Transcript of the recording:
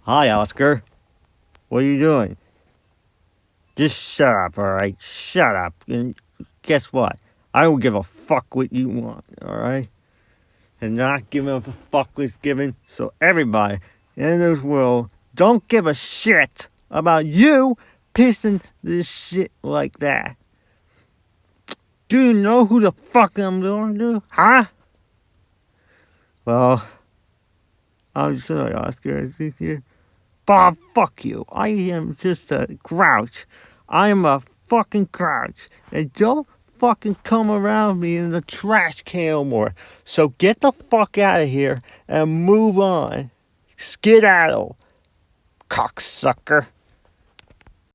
Hi, Oscar. What are you doing? Just shut up, alright? Shut up. And guess what? I don't give a fuck what you want, alright? And not giving a fuck was given, so everybody in this world don't give a shit about you pissing this shit like that. Do you know who the fuck I'm talking to? Huh? Well, I'm sorry, Oscar. I think you. Bob, fuck you. I am just a grouch. I am a fucking grouch. And don't fucking come around me in the trash can no more. So get the fuck out of here and move on. Skedaddle, cocksucker.